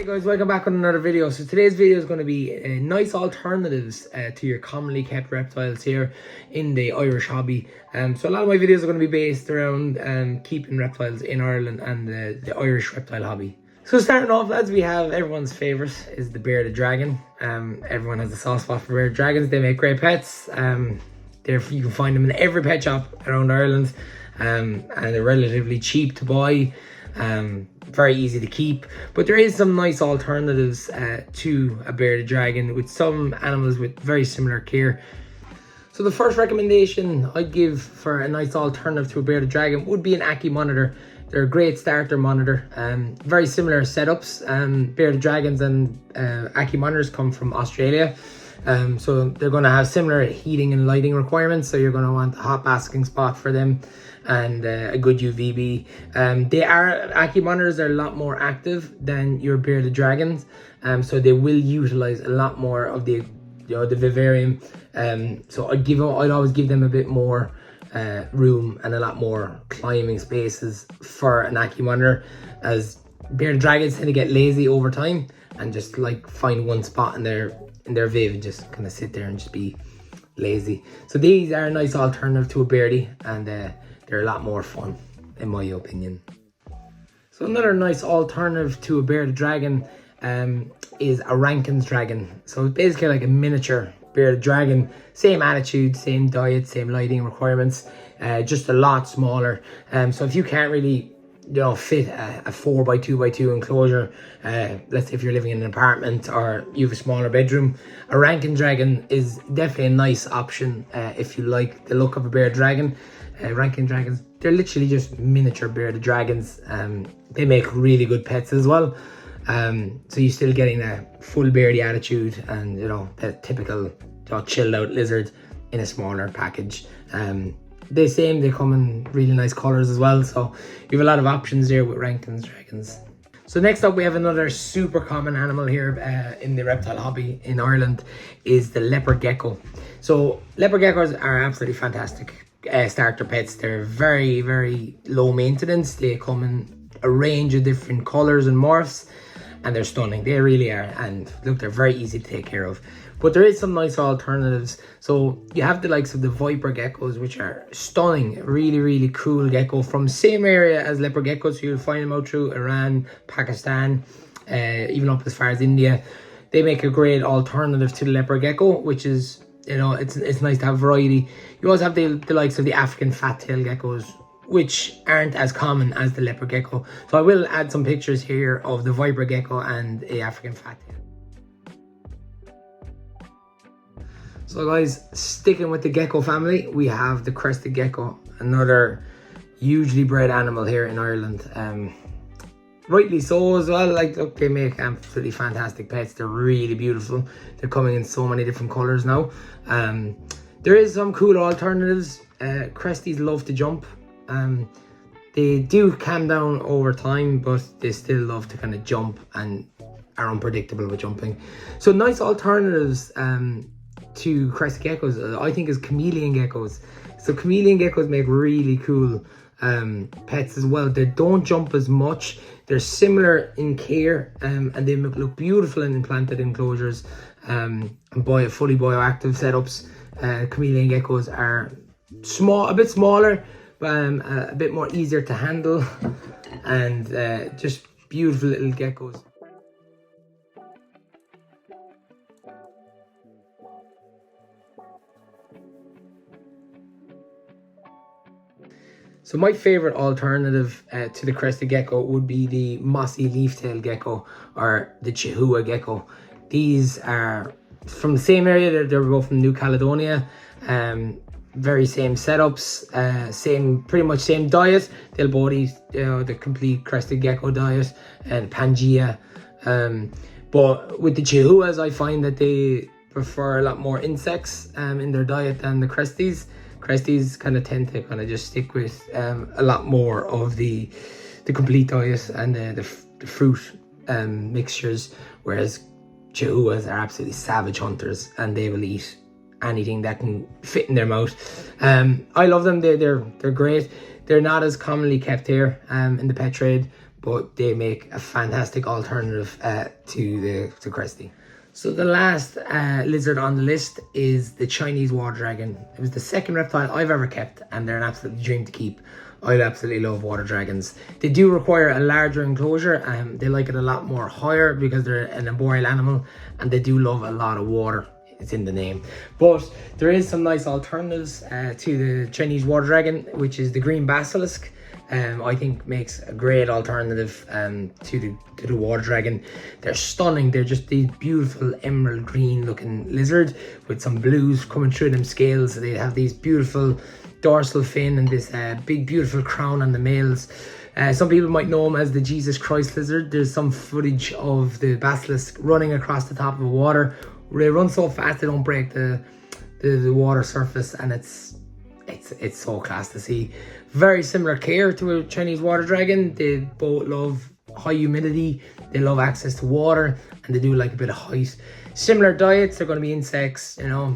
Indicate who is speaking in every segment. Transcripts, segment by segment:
Speaker 1: Guys, welcome back on another video. So today's video is going to be nice alternatives to your commonly kept reptiles here in the Irish hobby. So a lot of my videos are going to be based around keeping reptiles in Ireland and the Irish reptile hobby. So starting off, lads, we have everyone's favourite is the bearded dragon. Everyone has a soft spot for bearded dragons. They make great pets. You can find them in every pet shop around Ireland, and they're relatively cheap to buy. Very easy to keep, but there is some nice alternatives to a bearded dragon with some animals with very similar care. So the first recommendation I'd give for a nice alternative to a bearded dragon would be an Ackie monitor. They're a great starter monitor. Very similar setups. Bearded dragons and Ackie monitors come from Australia. So they're going to have similar heating and lighting requirements, so you're going to want a hot basking spot for them and a good UVB. Ackie monitors are a lot more active than your bearded dragons, so they will utilize a lot more of the vivarium. So I'd always give them a bit more room and a lot more climbing spaces for an Ackie monitor, as bearded dragons tend to get lazy over time and just like find one spot in their viv and just kind of sit there and just be lazy. So these are a nice alternative to a beardie, and they're a lot more fun in my opinion. So another nice alternative to a bearded dragon is a Rankin's dragon. So it's basically like a miniature bearded dragon, same attitude, same diet, same lighting requirements, just a lot smaller. So if you can't really fit a 4x2x2 enclosure, let's say if you're living in an apartment or you have a smaller bedroom, a Rankin dragon is definitely a nice option if you like the look of a bearded dragon. Rankin dragons, they're literally just miniature bearded dragons. They make really good pets as well. So you're still getting a full beardie attitude and the typical chilled out lizard in a smaller package. They come in really nice colors as well, so you have a lot of options there with Rankin's dragons. So next up, we have another super common animal here in the reptile hobby in Ireland, is the leopard gecko. So leopard geckos are absolutely fantastic starter pets. They're very, very low maintenance. They come in a range of different colors and morphs, and they're stunning. They really are. And look, they're very easy to take care of. But there is some nice alternatives. So you have the likes of the viper geckos, which are stunning, really, really cool gecko from same area as leopard geckos. So you'll find them out through Iran, Pakistan, even up as far as India. They make a great alternative to the leopard gecko, which is, it's nice to have variety. You also have the likes of the African fat-tailed geckos, which aren't as common as the leopard gecko. So I will add some pictures here of the viper gecko and a African fat-tail. So guys, sticking with the gecko family, we have the crested gecko, another hugely bred animal here in Ireland. Rightly so as well. Look, they make absolutely fantastic pets. They're really beautiful. They're coming in so many different colors now. There is some cool alternatives. Cresties love to jump. They do calm down over time, but they still love to kind of jump and are unpredictable with jumping. So nice alternatives to crested geckos, I think, is chameleon geckos. So chameleon geckos make really cool pets as well. They don't jump as much. They're similar in care, and they look beautiful in implanted enclosures and fully bioactive setups. Chameleon geckos are a bit smaller, but a bit more easier to handle, and just beautiful little geckos. So my favorite alternative to the crested gecko would be the mossy leaf-tailed gecko, or the Chihuahua gecko. These are from the same area. They're both from New Caledonia. Very same setups, pretty much same diet. They'll both eat the complete crested gecko diet and Pangea. But with the Chihuahuas, I find that they prefer a lot more insects in their diet than the cresties. Cresties kind of tend to just stick with a lot more of the complete diet and the fruit mixtures, whereas Chihuahuas are absolutely savage hunters and they will eat anything that can fit in their mouth. I love them. They're great. They're not as commonly kept here in the pet trade, but they make a fantastic alternative to Cresty. So the last lizard on the list is the Chinese water dragon. It was the second reptile I've ever kept, and they're an absolute dream to keep. I absolutely love water dragons. They do require a larger enclosure. They like it a lot more higher because they're an arboreal animal, and they do love a lot of water. It's in the name. But there is some nice alternatives to the Chinese water dragon, which is the green basilisk. I think makes a great alternative to the water dragon. They're stunning. They're just these beautiful emerald green looking lizard with some blues coming through them scales. They have these beautiful dorsal fin and this big beautiful crown on the males. Some people might know them as the Jesus Christ lizard. There's some footage of the basilisk running across the top of the water. They run so fast they don't break the water surface, and it's so class to see. Very similar care to a Chinese water dragon. They both love high humidity, they love access to water, and they do like a bit of height. Similar diets, they're going to be insects, you know,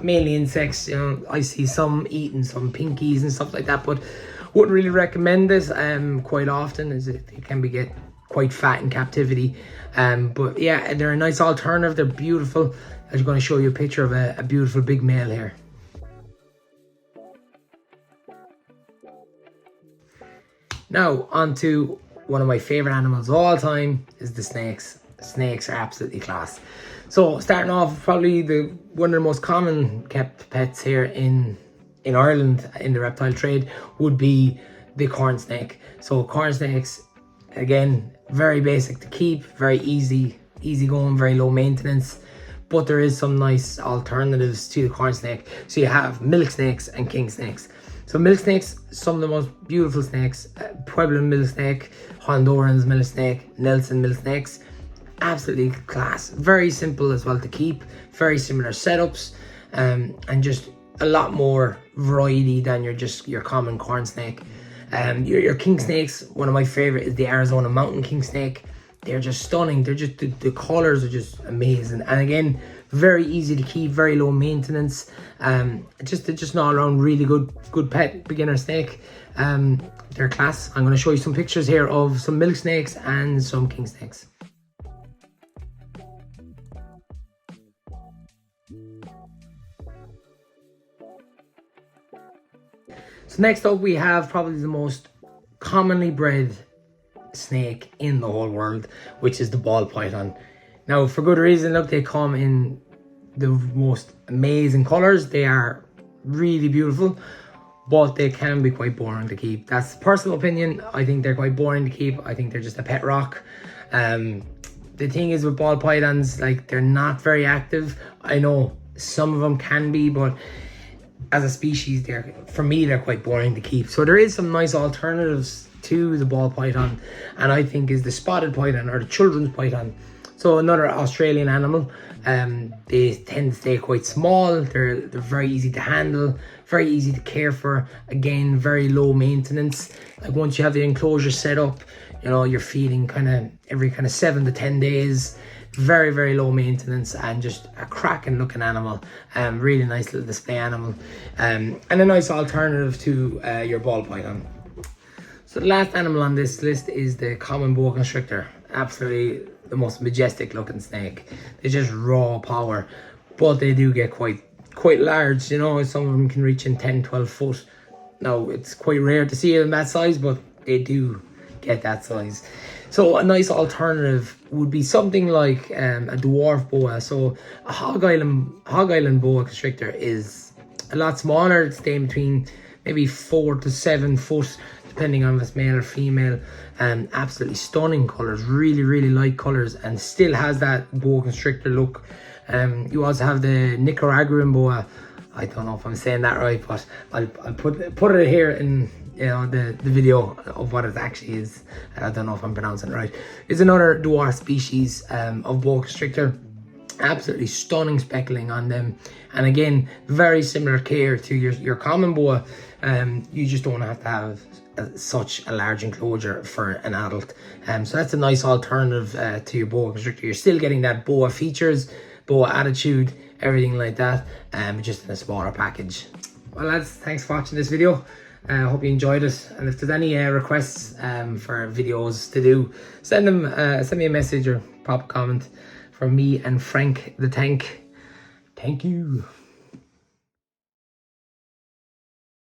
Speaker 1: mainly insects. You know, I see some eating some pinkies and stuff like that, but wouldn't really recommend this quite often, as it can get quite fat in captivity. But yeah, they're a nice alternative. They're beautiful. I'm going to show you a picture of a beautiful big male here. Now, on to one of my favorite animals of all time is the snakes. Snakes are absolutely class. So starting off, probably one of the most common kept pets here in Ireland in the reptile trade would be the corn snake. So corn snakes, again, very basic to keep, very easy going, very low maintenance. But there is some nice alternatives to the corn snake. So you have milk snakes and king snakes. So milk snakes, some of the most beautiful snakes. Puebloan milk snake, Honduran's milk snake, Nelson milk snakes. Absolutely class. Very simple as well to keep. Very similar setups. And just a lot more variety than your common corn snake. Your king snakes, one of my favorite is the Arizona mountain king snake. They're just stunning. They're just, the colors are just amazing. And again, very easy to keep, very low maintenance. Just an all around really good pet, beginner snake. They're class. I'm going to show you some pictures here of some milk snakes and some king snakes. So next up we have probably the most commonly bred snake in the whole world, which is the ball python. Now, for good reason. Look, they come in the most amazing colors. They are really beautiful, but they can be quite boring to keep. That's personal opinion. I think they're quite boring to keep. I think they're just a pet rock. The thing is with ball pythons, like, they're not very active. I know some of them can be, but as a species, for me they're quite boring to keep. So there is some nice alternatives to the ball python, and I think is the spotted python or the children's python. So another Australian animal. They tend to stay quite small. They're very easy to handle, very easy to care for. Again, very low maintenance. Like, once you have the enclosure set up, you know, you're feeding every 7 to 10 days. Very, very low maintenance, and just a cracking looking animal. Really nice little display animal, and a nice alternative to your ball python. So the last animal on this list is the common boa constrictor. Absolutely the most majestic looking snake. They just raw power, but they do get quite large. You know, some of them can reach in 10-12 foot. Now, it's quite rare to see them that size, but they do get that size. So a nice alternative would be something like a dwarf boa. So a hog island boa constrictor is a lot smaller. It's staying between maybe 4 to 7 foot, depending on if it's male or female. Absolutely stunning colors, really light colors, and still has that boa constrictor look. You also have the Nicaraguan boa. I don't know if I'm saying that right, but I'll put it here in, you know, the video of what it actually is. I don't know if I'm pronouncing it right. It's another dwarf species of boa constrictor. Absolutely stunning speckling on them, and again, very similar care to your common boa. You just don't have to have such a large enclosure for an adult. So that's a nice alternative to your boa constrictor. You're still getting that boa features, boa attitude, everything like that, just in a smaller package. Well, lads, thanks for watching this video. I hope you enjoyed it, and if there's any requests for videos to do, send me a message or pop a comment from me and Frank the Tank. Thank you.